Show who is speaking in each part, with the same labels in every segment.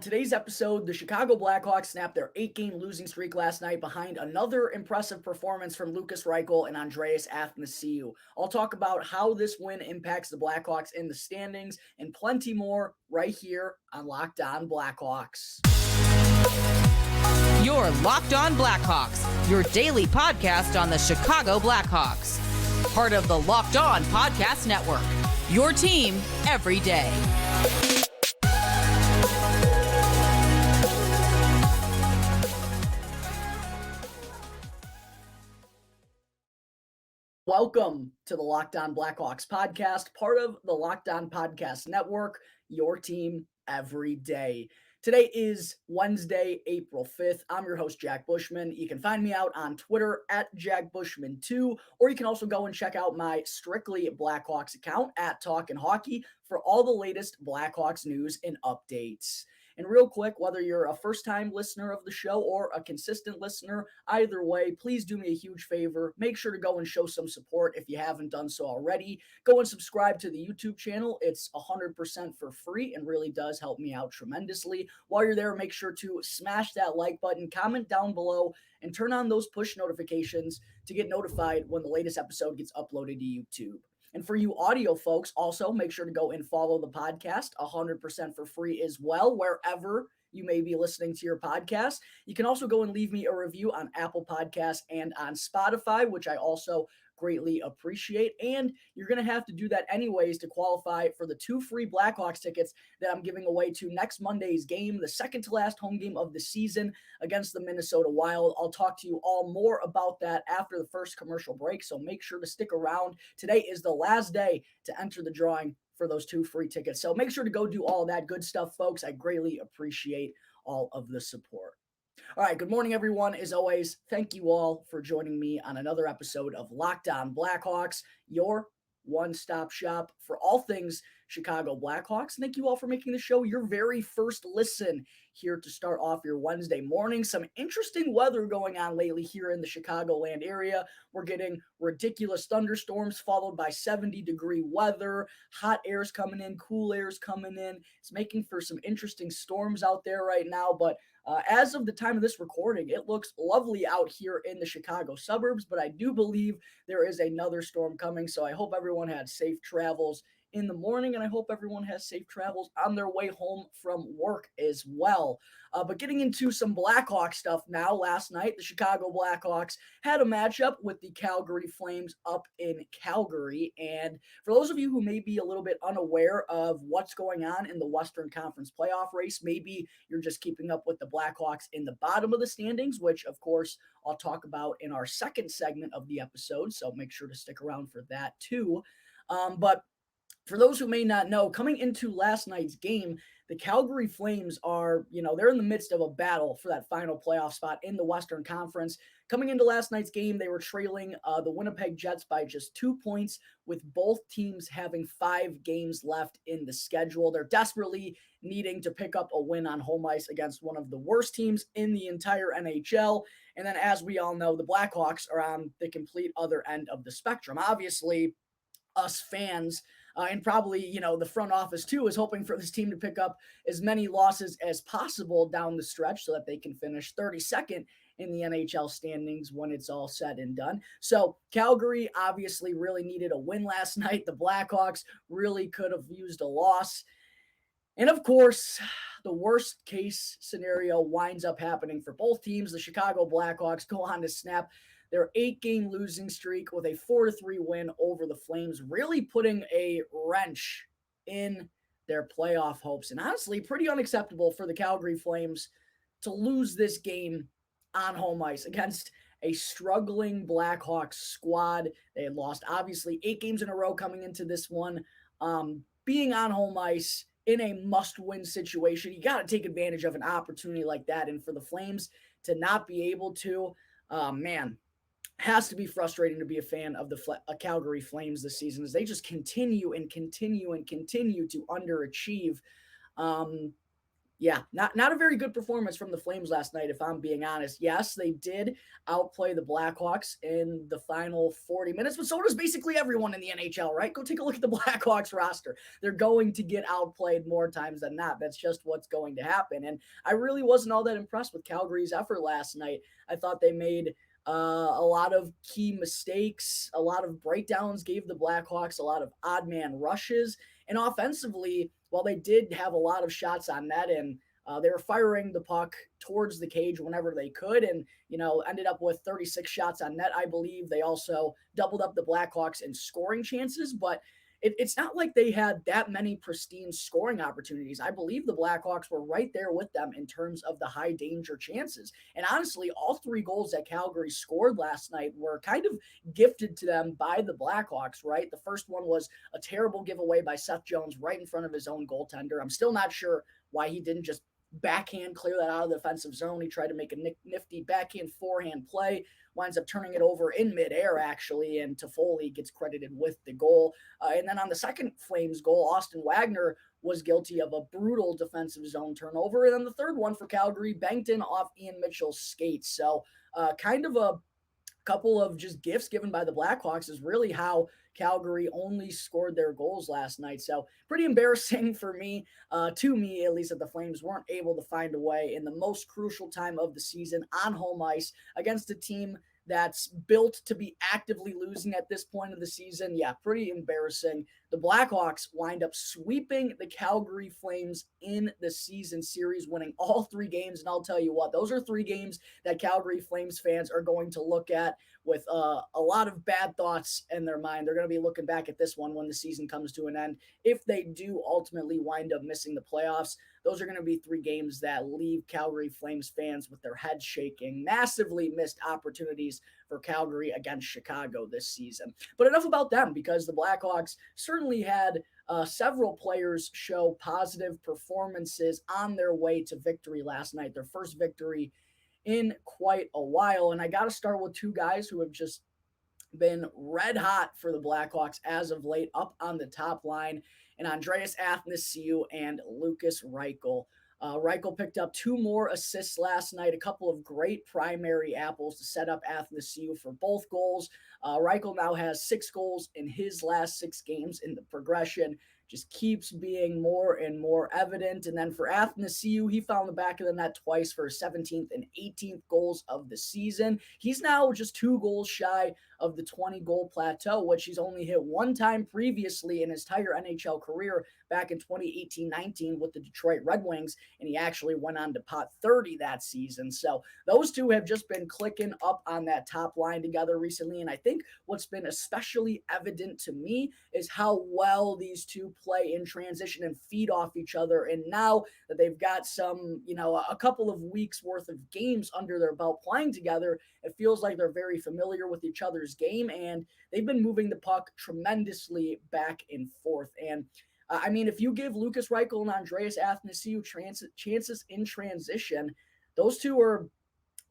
Speaker 1: Today's episode, the Chicago Blackhawks snapped their 8-game losing streak last night behind another impressive performance from Lukas Reichel and Andreas Athanasiou. I'll talk about how this win impacts the Blackhawks in the standings and plenty more right here on Locked On Blackhawks.
Speaker 2: You're Locked On Blackhawks, your daily podcast on the Chicago Blackhawks. Part of the Locked On Podcast Network, your team every day.
Speaker 1: Welcome to the Locked On Blackhawks podcast, part of the Locked On Podcast Network, your team every day. Today is Wednesday, April 5th. I'm your host, Jack Bushman. You can find me out on Twitter at JackBushman2, or you can also go and check out my Strictly Blackhawks account at Talkin' Hockey for all the latest Blackhawks news and updates. And real quick, whether you're a first-time listener of the show or a consistent listener, either way, please do me a huge favor. Make sure to go and show some support if you haven't done so already. Go and subscribe to the YouTube channel. It's 100% for free and really does help me out tremendously. While you're there, make sure to smash that like button, comment down below, and turn on those push notifications to get notified when the latest episode gets uploaded to YouTube. And for you audio folks, also make sure to go and follow the podcast 100% for free as well, wherever you may be listening to your podcast. You can also go and leave me a review on Apple Podcasts and on Spotify, which I also greatly appreciate. And you're going to have to do that anyways to qualify for the 2 free Blackhawks tickets that I'm giving away to next Monday's game, the second to last home game of the season against the Minnesota Wild. I'll talk to you all more about that after the first commercial break, so make sure to stick around. Today is the last day to enter the drawing for those 2 free tickets. So make sure to go do all that good stuff, folks. I greatly appreciate all of the support. All right, good morning, everyone. As always, thank you all for joining me on another episode of Locked On Blackhawks, your one-stop shop for all things Chicago Blackhawks. Thank you all for making the show your very first listen here to start off your Wednesday morning. Some interesting weather going on lately here in the Chicagoland area. We're getting ridiculous thunderstorms followed by 70-degree weather. Hot air's coming in, cool air's coming in. It's making for some interesting storms out there right now, but as of the time of this recording, it looks lovely out here in the Chicago suburbs, but I do believe there is another storm coming, so I hope everyone had safe travels in the morning, and I hope everyone has safe travels on their way home from work as well. But getting into some Blackhawks stuff now, last night, the Chicago Blackhawks had a matchup with the Calgary Flames up in Calgary, and for those of you who may be a little bit unaware of what's going on in the Western Conference playoff race, maybe you're just keeping up with the Blackhawks in the bottom of the standings, which, of course, I'll talk about in our second segment of the episode, so make sure to stick around for that too. But for those who may not know, coming into last night's game, the Calgary Flames are, they're in the midst of a battle for that final playoff spot in the Western Conference. Coming into last night's game, they were trailing the Winnipeg Jets by just 2 points, with both teams having 5 games left in the schedule. They're desperately needing to pick up a win on home ice against one of the worst teams in the entire NHL. And then, as we all know, the Blackhawks are on the complete other end of the spectrum. Obviously, us fans and probably, the front office too is hoping for this team to pick up as many losses as possible down the stretch so that they can finish 32nd in the NHL standings when it's all said and done. So Calgary obviously really needed a win last night. The Blackhawks really could have used a loss. And of course, the worst case scenario winds up happening for both teams. The Chicago Blackhawks go on to snap their 8-game losing streak with a 4-3 win over the Flames, really putting a wrench in their playoff hopes. And honestly, pretty unacceptable for the Calgary Flames to lose this game on home ice against a struggling Blackhawks squad. They had lost, obviously, 8 games in a row coming into this one. Being on home ice in a must-win situation, you got to take advantage of an opportunity like that. And for the Flames to not be able to, has to be frustrating to be a fan of the Calgary Flames this season, as they just continue to underachieve. Yeah, not a very good performance from the Flames last night, if I'm being honest. Yes, they did outplay the Blackhawks in the final 40 minutes, but so does basically everyone in the NHL, right? Go take a look at the Blackhawks roster. They're going to get outplayed more times than not. That's just what's going to happen. And I really wasn't all that impressed with Calgary's effort last night. I thought they made a lot of key mistakes, a lot of breakdowns, gave the Blackhawks a lot of odd man rushes. And offensively, while they did have a lot of shots on net and they were firing the puck towards the cage whenever they could and, ended up with 36 shots on net, I believe. They also doubled up the Blackhawks in scoring chances, but it's not like they had that many pristine scoring opportunities. I believe the Blackhawks were right there with them in terms of the high danger chances. And honestly, all three goals that Calgary scored last night were kind of gifted to them by the Blackhawks, right? The first one was a terrible giveaway by Seth Jones right in front of his own goaltender. I'm still not sure why he didn't just backhand clear that out of the defensive zone. He tried to make a nifty backhand forehand play, winds up turning it over in midair, actually, and Toffoli gets credited with the goal. And then on the second Flames goal, Austin Wagner was guilty of a brutal defensive zone turnover. And then the third one for Calgary banked in off Ian Mitchell's skates. So kind of a couple of just gifts given by the Blackhawks is really how Calgary only scored their goals last night. So pretty embarrassing for me, to me at least, that the Flames weren't able to find a way in the most crucial time of the season on home ice against a team that's built to be actively losing at this point of the season. Yeah, pretty embarrassing. The Blackhawks wind up sweeping the Calgary Flames in the season series, winning all three games. And I'll tell you what, those are three games that Calgary Flames fans are going to look at with a lot of bad thoughts in their mind. They're going to be looking back at this one when the season comes to an end. If they do ultimately wind up missing the playoffs, those are going to be three games that leave Calgary Flames fans with their heads shaking. Massively missed opportunities for Calgary against Chicago this season. But enough about them, because the Blackhawks certainly had several players show positive performances on their way to victory last night, their first victory in quite a while. And I got to start with two guys who have just been red hot for the Blackhawks as of late, up on the top line, and Andreas Athanasiou and Lukas Reichel. Reichel picked up two more assists last night, a couple of great primary apples to set up Athanasiou for both goals. Reichel now has 6 goals in his last 6 games, in the progression just keeps being more and more evident. And then for Athanasiou, he found the back of the net twice for his 17th and 18th goals of the season. He's now just 2 goals shy of the 20-goal plateau, which he's only hit one time previously in his entire NHL career back in 2018-19 with the Detroit Red Wings, and he actually went on to pot 30 that season. So those two have just been clicking up on that top line together recently, and I think what's been especially evident to me is how well these two play in transition and feed off each other. And now that they've got some, a couple of weeks worth of games under their belt playing together, it feels like they're very familiar with each other's game, and they've been moving the puck tremendously back and forth. And if you give Lukas Reichel and Andreas Athanasiou chances in transition, those two are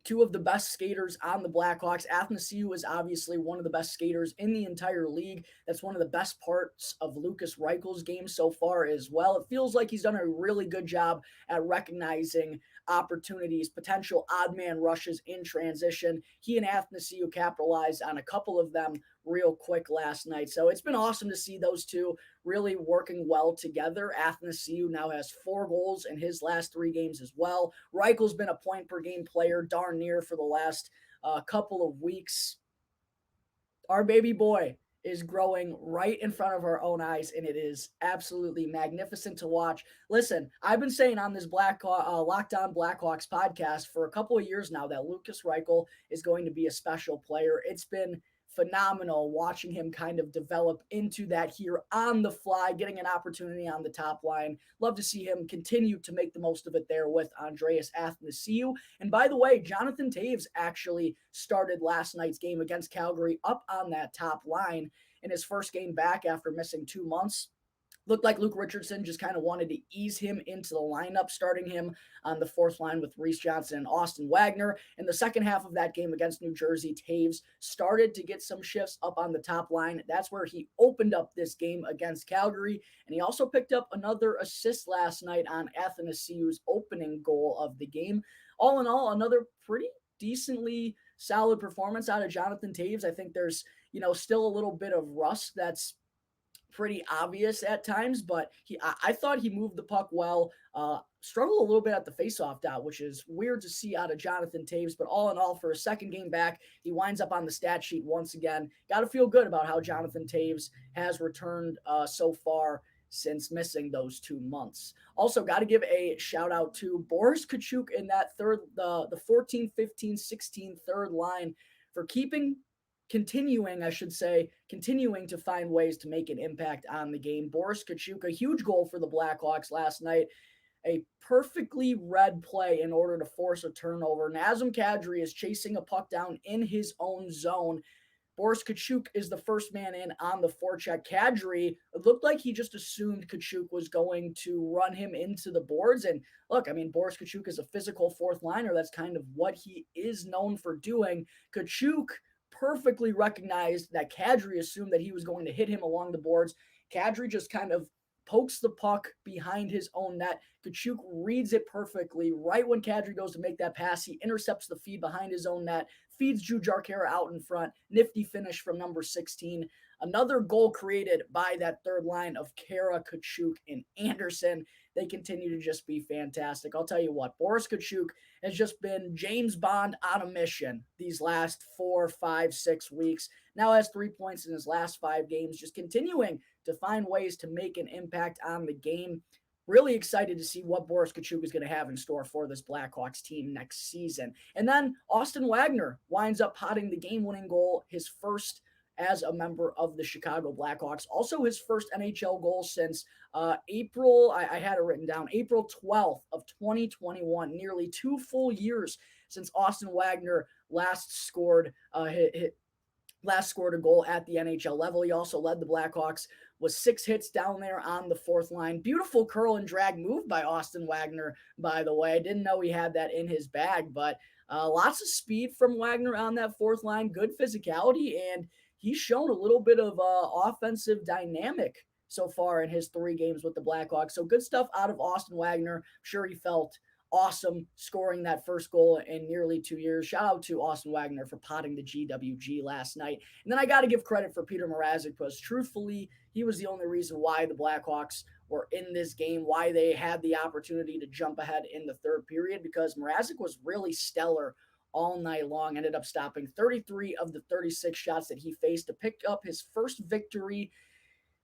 Speaker 1: two of the best skaters on the Blackhawks. Athanasiou is obviously one of the best skaters in the entire league. That's one of the best parts of Lukas Reichel's game so far as well. It feels like he's done a really good job at recognizing opportunities, potential odd man rushes in transition. He and Athanasiou capitalized on a couple of them real quick last night. So it's been awesome to see those two really working well together. Athanasiou now has 4 goals in his last 3 games as well. Reichel's been a point per game player darn near for the last couple of weeks. Our baby boy is growing right in front of our own eyes, and it is absolutely magnificent to watch. Listen, I've been saying on this Locked On Blackhawks podcast for a couple of years now that Lukas Reichel is going to be a special player. It's been phenomenal watching him kind of develop into that here on the fly, getting an opportunity on the top line. Love to see him continue to make the most of it there with Andreas Athanasiou. And by the way, Jonathan Toews actually started last night's game against Calgary up on that top line in his first game back after missing 2 months. Looked like Luke Richardson just kind of wanted to ease him into the lineup, starting him on the fourth line with Reese Johnson and Austin Wagner. In the second half of that game against New Jersey, Taves started to get some shifts up on the top line. That's where he opened up this game against Calgary. And he also picked up another assist last night on Athanasiou's opening goal of the game. All in all, another pretty decently solid performance out of Jonathan Taves. I think there's, still a little bit of rust that's pretty obvious at times, but I thought he moved the puck well, struggled a little bit at the faceoff dot, which is weird to see out of Jonathan Taves, but all in all, for a second game back, he winds up on the stat sheet once again. Got to feel good about how Jonathan Taves has returned so far since missing those 2 months. Also, got to give a shout out to Boris Katchouk in that the 14, 15, 16 third line for continuing to find ways to make an impact on the game. Boris Katchouk, a huge goal for the Blackhawks last night, a perfectly read play in order to force a turnover. Nazem Kadri is chasing a puck down in his own zone. Boris Katchouk is the first man in on the forecheck. Kadri, it looked like he just assumed Katchouk was going to run him into the boards. And look, Boris Katchouk is a physical fourth liner. That's kind of what he is known for doing. Katchouk perfectly recognized that Kadri assumed that he was going to hit him along the boards. Kadri just kind of pokes the puck behind his own net. Katchouk reads it perfectly. Right when Kadri goes to make that pass, he intercepts the feed behind his own net, feeds Drew Jarkera out in front. Nifty finish from number 16. Another goal created by that third line of Kara, Katchouk, and Anderson. They continue to just be fantastic. I'll tell you what, Boris Katchouk has just been James Bond on a mission these last 4, 5, 6 weeks. Now has 3 points in his last 5 games, just continuing to find ways to make an impact on the game. Really excited to see what Boris Katchouk is going to have in store for this Blackhawks team next season. And then Austin Wagner winds up potting the game-winning goal, his first as a member of the Chicago Blackhawks. Also his first NHL goal since April, I had it written down, April 12th of 2021, nearly 2 full years since Austin Wagner last scored a goal at the NHL level. He also led the Blackhawks with 6 hits down there on the fourth line. Beautiful curl and drag move by Austin Wagner, by the way. I didn't know he had that in his bag, but lots of speed from Wagner on that fourth line, good physicality, and he's shown a little bit of offensive dynamic so far in his 3 games with the Blackhawks. So good stuff out of Austin Wagner. I'm sure he felt awesome scoring that first goal in nearly 2 years. Shout out to Austin Wagner for potting the GWG last night. And then I got to give credit for Petr Mrazek, because truthfully, he was the only reason why the Blackhawks were in this game, why they had the opportunity to jump ahead in the third period, because Mrazek was really stellar all night long. Ended up stopping 33 of the 36 shots that he faced to pick up his first victory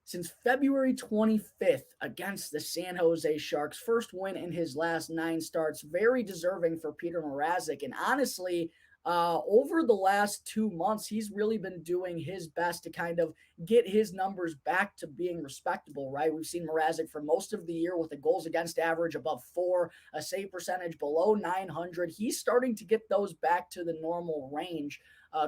Speaker 1: since February 25th against the San Jose Sharks. First win in his last 9 starts. Very deserving for Petr Mrazek. And honestly, over the last 2 months, he's really been doing his best to kind of get his numbers back to being respectable, right? We've seen Mrazek for most of the year with a goals against average above 4, a save percentage below 900. He's starting to get those back to the normal range,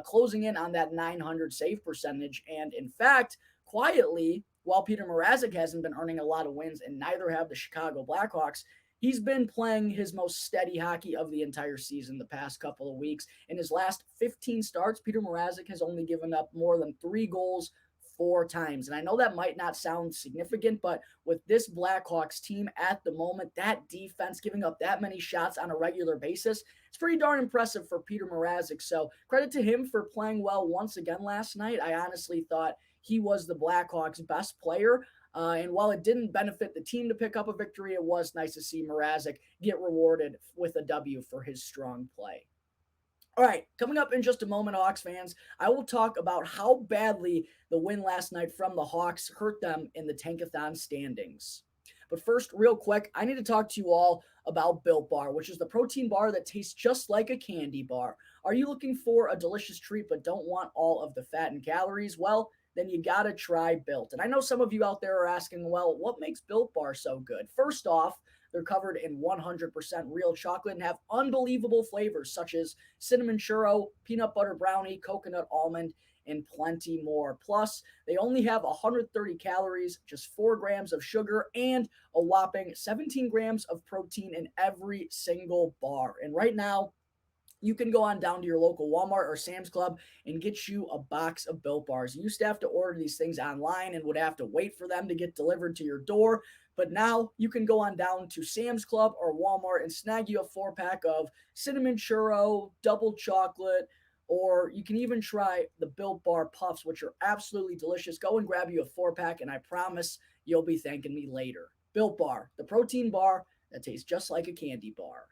Speaker 1: closing in on that 900 save percentage. And in fact, quietly, while Petr Mrazek hasn't been earning a lot of wins, and neither have the Chicago Blackhawks, he's been playing his most steady hockey of the entire season the past couple of weeks. In his last 15 starts, Petr Mrazek has only given up more than 3 goals 4 times. And I know that might not sound significant, but with this Blackhawks team at the moment, that defense giving up that many shots on a regular basis, it's pretty darn impressive for Petr Mrazek. So credit to him for playing well once again last night. I honestly thought he was the Blackhawks' best player. And while it didn't benefit the team to pick up a victory, it was nice to see Mrazek get rewarded with a W for his strong play. All right, coming up in just a moment, Hawks fans, I will talk about how badly the win last night from the Hawks hurt them in the Tankathon standings. But first, real quick, I need to talk to you all about Built Bar, which is the protein bar that tastes just like a candy bar. Are you looking for a delicious treat but don't want all of the fat and calories? Well, then you gotta try Built. And I know some of you out there are asking, well, what makes Built Bar so good? First off, they're covered in 100% real chocolate and have unbelievable flavors such as cinnamon churro, peanut butter brownie, coconut almond, and plenty more. Plus, they only have 130 calories, just 4 grams of sugar, and a whopping 17 grams of protein in every single bar. And right now, you can go on down to your local Walmart or Sam's Club and get you a box of Built Bars. You used to have to order these things online and would have to wait for them to get delivered to your door. But now you can go on down to Sam's Club or Walmart and snag you a 4-pack of cinnamon churro, double chocolate, or you can even try the Built Bar Puffs, which are absolutely delicious. Go and grab you a 4-pack, and I promise you'll be thanking me later. Built Bar, the protein bar that tastes just like a candy bar.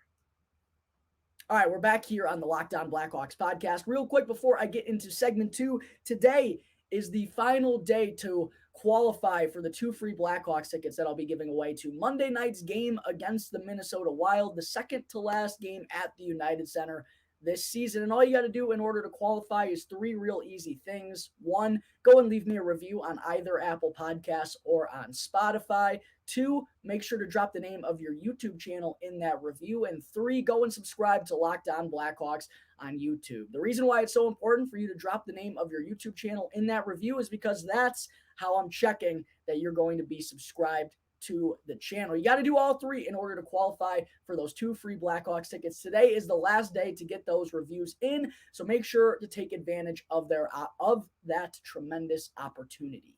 Speaker 1: All right, we're back here on the Locked On Blackhawks podcast. Real quick before I get into segment 2, today is the final day to qualify for the 2 free Blackhawks tickets that I'll be giving away to Monday night's game against the Minnesota Wild, the second to last game at the United Center this season. And all you got to do in order to qualify is 3 real easy things. 1, go and leave me a review on either Apple Podcasts or on Spotify. 2, make sure to drop the name of your YouTube channel in that review. And 3, go and subscribe to Locked On Blackhawks on YouTube. The reason why it's so important for you to drop the name of your YouTube channel in that review is because that's how I'm checking that you're going to be subscribed to the channel. You got to do all 3 in order to qualify for those 2 free Blackhawks tickets. Today is the last day to get those reviews in, so make sure to take advantage of that tremendous opportunity.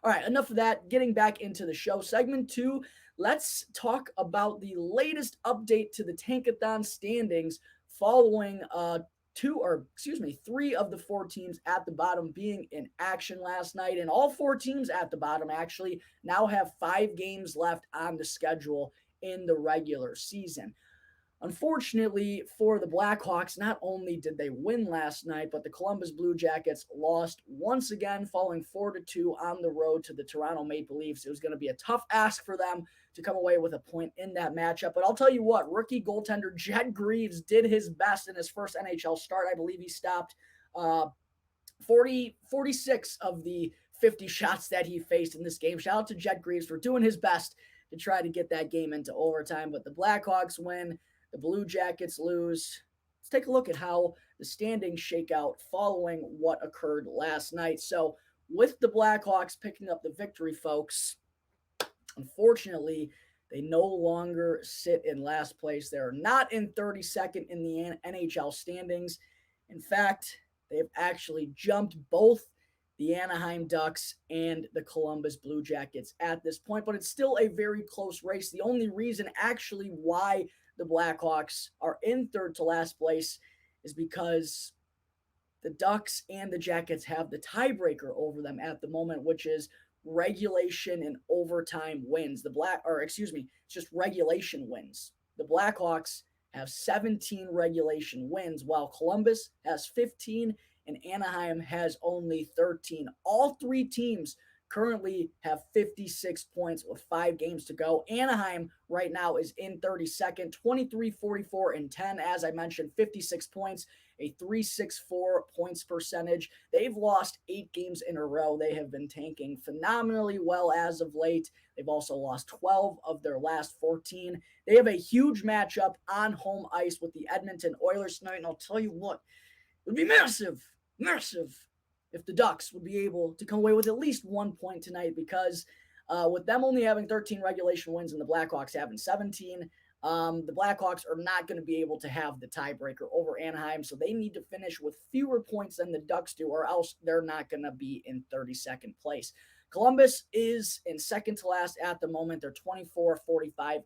Speaker 1: All right, enough of that. Getting back into the show. Segment 2, let's talk about the latest update to the Tankathon standings following 3 of the 4 teams at the bottom being in action last night. And all 4 teams at the bottom actually now have 5 games left on the schedule in the regular season. Unfortunately for the Blackhawks, not only did they win last night, but the Columbus Blue Jackets lost once again, falling 4-2 on the road to the Toronto Maple Leafs. It was going to be a tough ask for them to come away with a point in that matchup. But I'll tell you what, rookie goaltender Jed Greaves did his best in his first NHL start. I believe he stopped 46 of the 50 shots that he faced in this game. Shout out to Jed Greaves for doing his best to try to get that game into overtime. But the Blackhawks win. The Blue Jackets lose. Let's take a look at how the standings shake out following what occurred last night. So with the Blackhawks picking up the victory, folks, unfortunately, they no longer sit in last place. They're not in 32nd in the NHL standings. In fact, they've actually jumped both the Anaheim Ducks and the Columbus Blue Jackets at this point, but it's still a very close race. The only reason actually why the Blackhawks are in third to last place is because the Ducks and the Jackets have the tiebreaker over them at the moment, which is regulation and overtime wins. It's just regulation wins. The Blackhawks have 17 regulation wins, while Columbus has 15 and Anaheim has only 13. All 3 teams currently have 56 points with 5 games to go. Anaheim right now is in 32nd, 23-44-10. As I mentioned, 56 points, a .364 points percentage. They've lost 8 games in a row. They have been tanking phenomenally well as of late. They've also lost 12 of their last 14. They have a huge matchup on home ice with the Edmonton Oilers tonight, and I'll tell you what, it would be massive if the Ducks would be able to come away with at least 1 point tonight, because with them only having 13 regulation wins and the Blackhawks having 17, the Blackhawks are not going to be able to have the tiebreaker over Anaheim, so they need to finish with fewer points than the Ducks do, or else they're not going to be in 32nd place. Columbus is in second to last at the moment. They're 24-45-8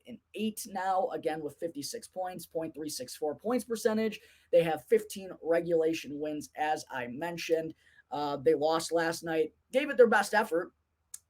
Speaker 1: now, again with 56 points, .364 points percentage. They have 15 regulation wins, as I mentioned. They lost last night, gave it their best effort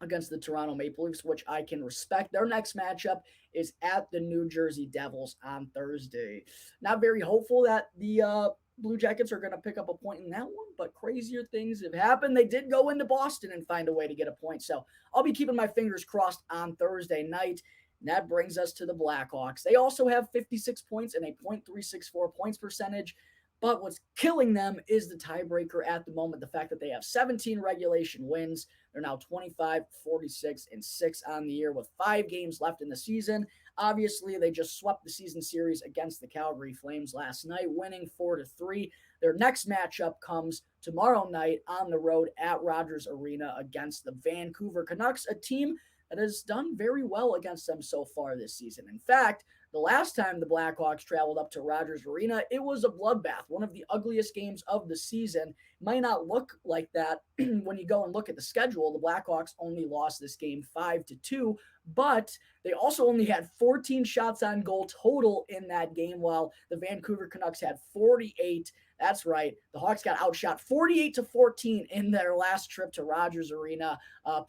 Speaker 1: against the Toronto Maple Leafs, which I can respect. Their next matchup is at the New Jersey Devils on Thursday. Not very hopeful that the Blue Jackets are going to pick up a point in that one, but crazier things have happened. They did go into Boston and find a way to get a point, so I'll be keeping my fingers crossed on Thursday night. And that brings us to the Blackhawks. They also have 56 points and a .364 points percentage. But what's killing them is the tiebreaker at the moment, the fact that they have 17 regulation wins. They're now 25-46-6 on the year with 5 games left in the season. Obviously, they just swept the season series against the Calgary Flames last night, winning 4-3. Their next matchup comes tomorrow night on the road at Rogers Arena against the Vancouver Canucks, a team that has done very well against them so far this season. In fact, the last time the Blackhawks traveled up to Rogers Arena, it was a bloodbath, one of the ugliest games of the season. Might not look like that when you go and look at the schedule. The Blackhawks only lost this game 5-2, but they also only had 14 shots on goal total in that game, while the Vancouver Canucks had 48. That's right. The Hawks got outshot 48-14 in their last trip to Rogers Arena.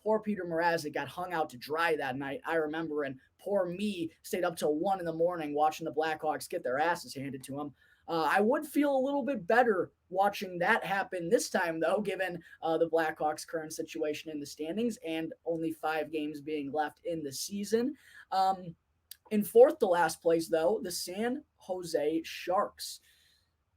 Speaker 1: Poor Petr Mrazek got hung out to dry that night, I remember, and poor me stayed up till 1 a.m. watching the Blackhawks get their asses handed to them. I would feel a little bit better watching that happen this time, though, given the Blackhawks' current situation in the standings and only 5 games being left in the season. In fourth to last place, though, the San Jose Sharks.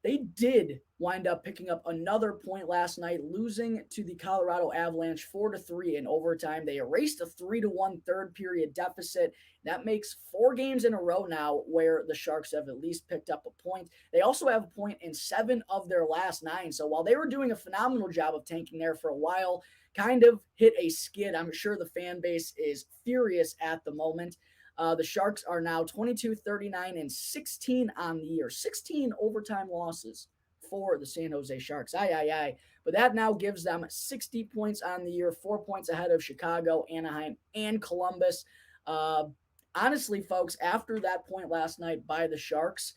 Speaker 1: They did wind up picking up another point last night, losing to the Colorado Avalanche 4-3 in overtime. They erased a 3-1 third period deficit. That makes 4 games in a row now where the Sharks have at least picked up a point. They also have a point in 7 of their last 9. So while they were doing a phenomenal job of tanking there for a while, kind of hit a skid. I'm sure the fan base is furious at the moment. The Sharks are now 22-39-16 on the year. 16 overtime losses for the San Jose Sharks. But that now gives them 60 points on the year, 4 points ahead of Chicago, Anaheim, and Columbus. Honestly, folks, after that point last night by the Sharks,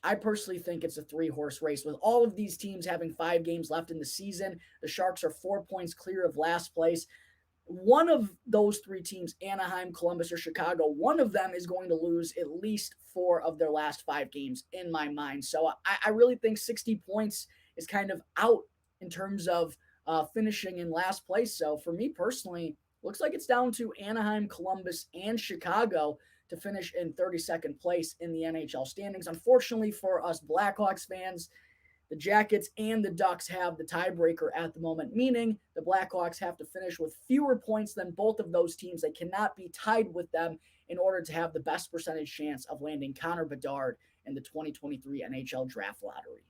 Speaker 1: I personally think it's a 3-horse race. With all of these teams having 5 games left in the season, the Sharks are 4 points clear of last place. One of those 3 teams, Anaheim, Columbus, or Chicago, one of them is going to lose at least 4 of their last 5 games in my mind. So I really think 60 points is kind of out in terms of finishing in last place. So for me personally, looks like it's down to Anaheim, Columbus, and Chicago to finish in 32nd place in the NHL standings. Unfortunately for us Blackhawks fans, the Jackets and the Ducks have the tiebreaker at the moment, meaning the Blackhawks have to finish with fewer points than both of those teams. They cannot be tied with them in order to have the best percentage chance of landing Connor Bedard in the 2023 NHL Draft Lottery.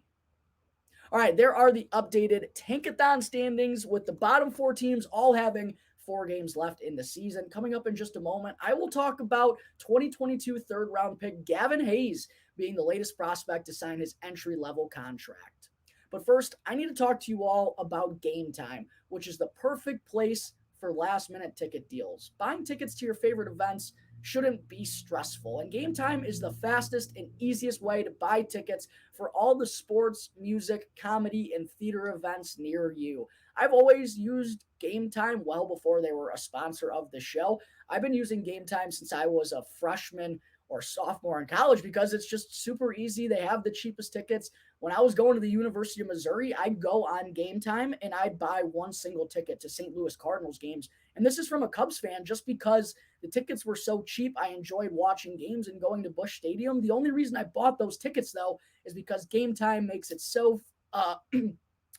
Speaker 1: All right, there are the updated Tankathon standings with the bottom 4 teams all having 4 games left in the season. Coming up in just a moment, I will talk about 2022 third-round pick Gavin Hayes being the latest prospect to sign his entry-level contract. But first, I need to talk to you all about Game Time, which is the perfect place for last-minute ticket deals. Buying tickets to your favorite events shouldn't be stressful, and Game Time is the fastest and easiest way to buy tickets for all the sports, music, comedy, and theater events near you. I've always used Game Time well before they were a sponsor of the show. I've been using Game Time since I was a freshman or sophomore in college because it's just super easy. They have the cheapest tickets. When I was going to the University of Missouri, I'd go on Game Time and I'd buy one single ticket to St. Louis Cardinals games. And this is from a Cubs fan just because the tickets were so cheap. I enjoyed watching games and going to Busch Stadium. The only reason I bought those tickets, though, is because Game Time makes it so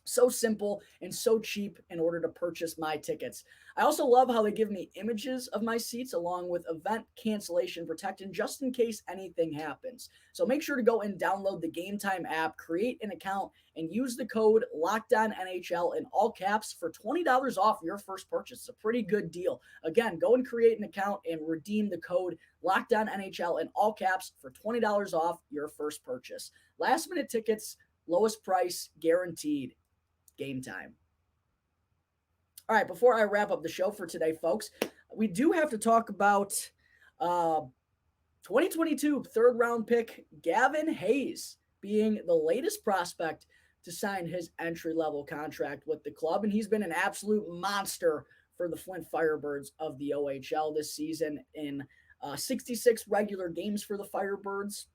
Speaker 1: so simple and so cheap in order to purchase my tickets. I also love how they give me images of my seats along with event cancellation protection just in case anything happens. So make sure to go and download the Game Time app, create an account, and use the code LOCKEDONNHL in all caps for $20 off your first purchase. It's a pretty good deal. Again, go and create an account and redeem the code LOCKEDONNHL in all caps for $20 off your first purchase. Last minute tickets, lowest price guaranteed. Game Time. All right, before I wrap up the show for today, folks, we do have to talk about 2022 third-round pick Gavin Hayes being the latest prospect to sign his entry-level contract with the club, and he's been an absolute monster for the Flint Firebirds of the OHL this season. In 66 regular games for the Firebirds,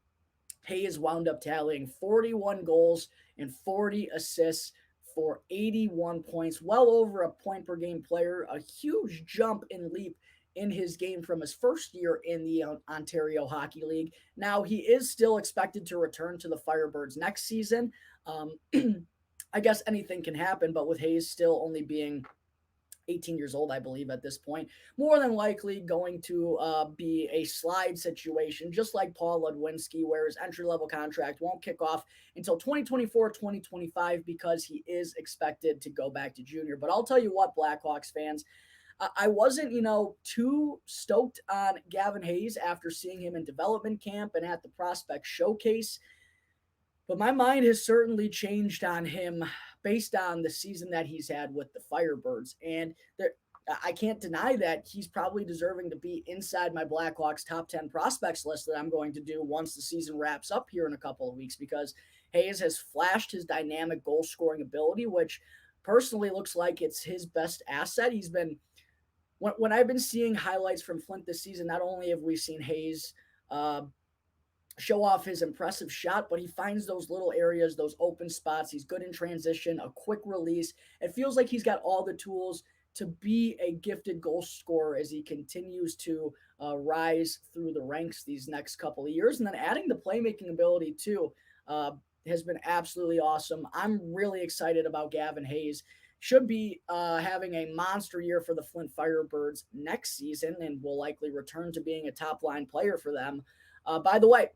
Speaker 1: Hayes wound up tallying 41 goals and 40 assists for 81 points, well over a point per game player, a huge jump and leap in his game from his first year in the Ontario Hockey League. Now, he is still expected to return to the Firebirds next season. I guess anything can happen, but with Hayes still only being 18 years old, I believe, at this point, more than likely going to be a slide situation, just like Paul Ludwinski, where his entry-level contract won't kick off until 2024, 2025, because he is expected to go back to junior. But I'll tell you what, Blackhawks fans, I wasn't, too stoked on Gavin Hayes after seeing him in development camp and at the prospect showcase. But my mind has certainly changed on him based on the season that he's had with the Firebirds. And I can't deny that he's probably deserving to be inside my Blackhawks top 10 prospects list that I'm going to do once the season wraps up here in a couple of weeks, because Hayes has flashed his dynamic goal scoring ability, which personally looks like it's his best asset. He's been, when I've been seeing highlights from Flint this season, not only have we seen Hayes show off his impressive shot, but he finds those little areas, those open spots. He's good in transition, a quick release. It feels like he's got all the tools to be a gifted goal scorer as he continues to rise through the ranks these next couple of years. And then adding the playmaking ability too has been absolutely awesome. I'm really excited about Gavin Hayes. Should be having a monster year for the Flint Firebirds next season and will likely return to being a top-line player for them. By the way,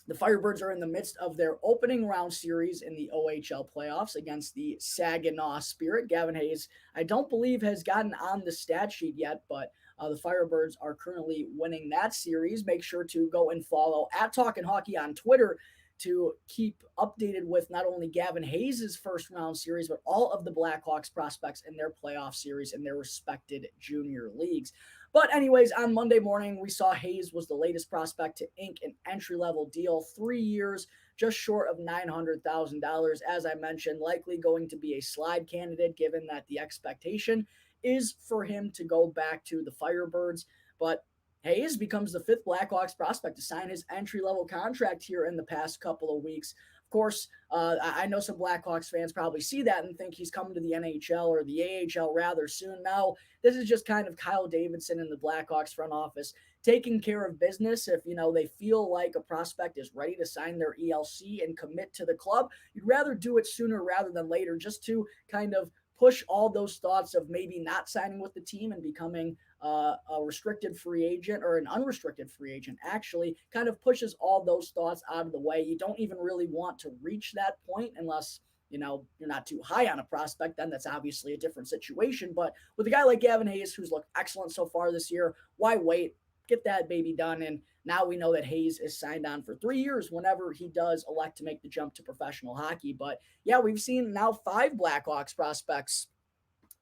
Speaker 1: the Firebirds are in the midst of their opening round series in the OHL playoffs against the Saginaw Spirit. Gavin Hayes, I don't believe, has gotten on the stat sheet yet, but the Firebirds are currently winning that series. Make sure to go and follow at Talkin' Hockey on Twitter to keep updated with not only Gavin Hayes' first round series, but all of the Blackhawks prospects in their playoff series in their respected junior leagues. But anyways, on Monday morning, we saw Hayes was the latest prospect to ink an entry-level deal, 3 years, just short of $900,000. As I mentioned, likely going to be a slide candidate, given that the expectation is for him to go back to the Firebirds. But Hayes becomes the fifth Blackhawks prospect to sign his entry-level contract here in the past couple of weeks. Of course, I know some Blackhawks fans probably see that and think he's coming to the NHL or the AHL rather soon. No, this is just kind of Kyle Davidson in the Blackhawks front office taking care of business. If, they feel like a prospect is ready to sign their ELC and commit to the club, you'd rather do it sooner rather than later, just to kind of push all those thoughts of maybe not signing with the team and becoming a restricted free agent, or an unrestricted free agent, actually kind of pushes all those thoughts out of the way. You don't even really want to reach that point unless, you're not too high on a prospect. Then that's obviously a different situation. But with a guy like Gavin Hayes, who's looked excellent so far this year, why wait? Get that baby done. And now we know that Hayes is signed on for 3 years whenever he does elect to make the jump to professional hockey. But yeah, we've seen now 5 Blackhawks prospects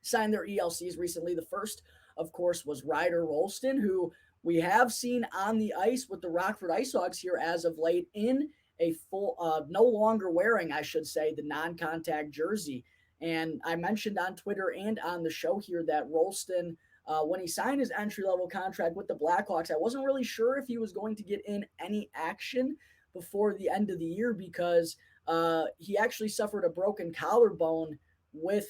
Speaker 1: sign their ELCs recently. The first, of course, was Ryder Rolston, who we have seen on the ice with the Rockford Ice Hogs here as of late in a full, no longer wearing, I should say, the non-contact jersey. And I mentioned on Twitter and on the show here that Rolston, when he signed his entry-level contract with the Blackhawks, I wasn't really sure if he was going to get in any action before the end of the year, because he actually suffered a broken collarbone with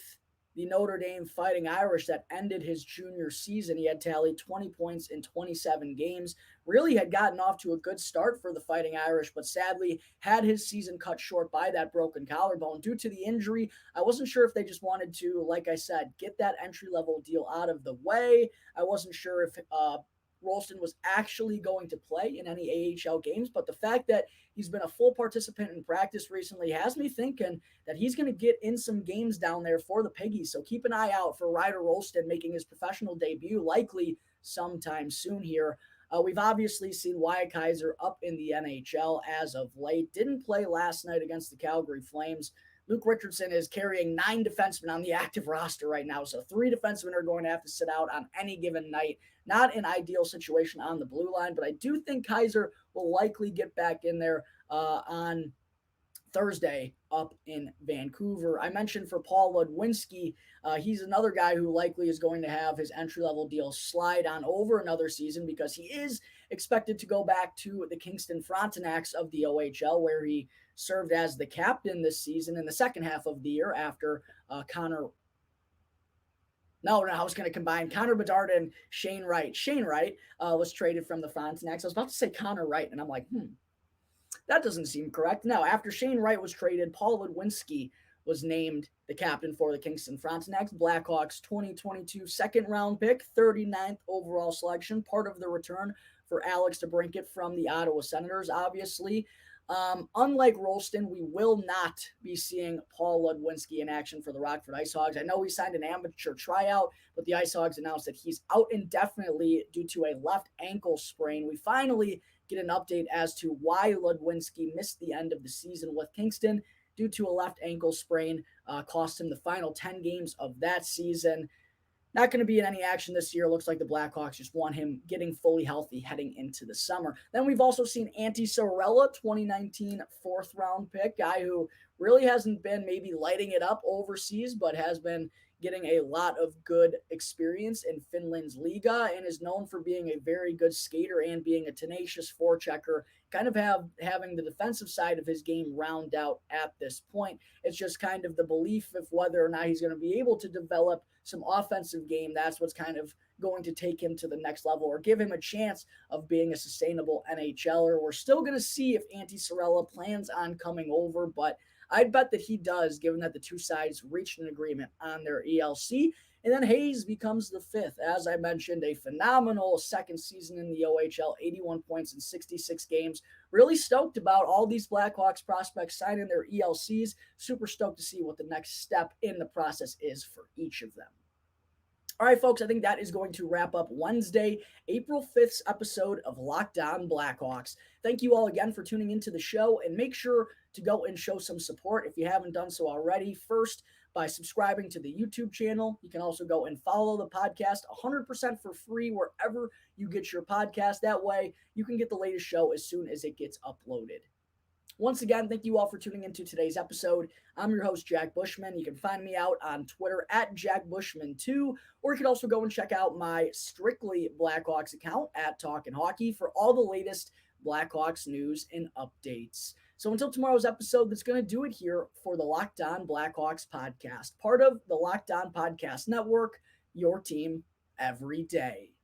Speaker 1: the Notre Dame Fighting Irish that ended his junior season. He had tallied 20 points in 27 games, really had gotten off to a good start for the Fighting Irish, but sadly had his season cut short by that broken collarbone. Due to the injury, I wasn't sure if they just wanted to, like I said, get that entry-level deal out of the way. I wasn't sure if Rolston was actually going to play in any AHL games, but the fact that he's been a full participant in practice recently has me thinking that he's going to get in some games down there for the Piggies. So keep an eye out for Ryder Rolston making his professional debut, likely sometime soon here. We've obviously seen Wyatt Kaiser up in the NHL as of late. Didn't play last night against the Calgary Flames. Luke Richardson is carrying 9 defensemen on the active roster right now, so 3 defensemen are going to have to sit out on any given night. Not an ideal situation on the blue line, but I do think Kaiser will likely get back in there on Thursday up in Vancouver. I mentioned for Paul Ludwinski, he's another guy who likely is going to have his entry-level deal slide on over another season, because he is expected to go back to the Kingston Frontenacs of the OHL, where he served as the captain this season in the second half of the year after I was going to combine Connor Bedard and Shane Wright. Shane Wright was traded from the Frontenacs. I was about to say Connor Wright, and I'm like, that doesn't seem correct. No, after Shane Wright was traded, Paul Ludwinski was named the captain for the Kingston Frontenacs. Blackhawks 2022 second round pick, 39th overall selection, part of the return for Alex DeBrincat from the Ottawa Senators, obviously. Unlike Rolston, we will not be seeing Paul Ludwinski in action for the Rockford IceHogs. I know he signed an amateur tryout, but the IceHogs announced that he's out indefinitely due to a left ankle sprain. We finally get an update as to why Ludwinski missed the end of the season with Kingston due to a left ankle sprain, cost him the final 10 games of that season. Not going to be in any action this year. Looks like the Blackhawks just want him getting fully healthy heading into the summer. Then we've also seen Antti Saarela, 2019 fourth round pick, guy who really hasn't been maybe lighting it up overseas, but has been getting a lot of good experience in Finland's Liga and is known for being a very good skater and being a tenacious forechecker, kind of having the defensive side of his game round out at this point. It's just kind of the belief of whether or not he's going to be able to develop some offensive game. That's what's kind of going to take him to the next level or give him a chance of being a sustainable NHLer. We're still going to see if Antti Saarela plans on coming over, but I'd bet that he does, given that the two sides reached an agreement on their ELC. And then Hayes becomes the fifth. As I mentioned, a phenomenal second season in the OHL, 81 points in 66 games. Really stoked about all these Blackhawks prospects signing their ELCs. Super stoked to see what the next step in the process is for each of them. All right, folks, I think that is going to wrap up Wednesday, April 5th's episode of Locked On Blackhawks. Thank you all again for tuning into the show, and make sure to go and show some support if you haven't done so already. First, by subscribing to the YouTube channel. You can also go and follow the podcast 100% for free wherever you get your podcast. That way, you can get the latest show as soon as it gets uploaded. Once again, thank you all for tuning into today's episode. I'm your host, Jack Bushman. You can find me out on Twitter at JackBushman2, or you can also go and check out my Strictly Blackhawks account at Talkin' Hockey for all the latest Blackhawks news and updates. So until tomorrow's episode, that's going to do it here for the Locked On Blackhawks podcast, part of the Locked On Podcast Network, your team every day.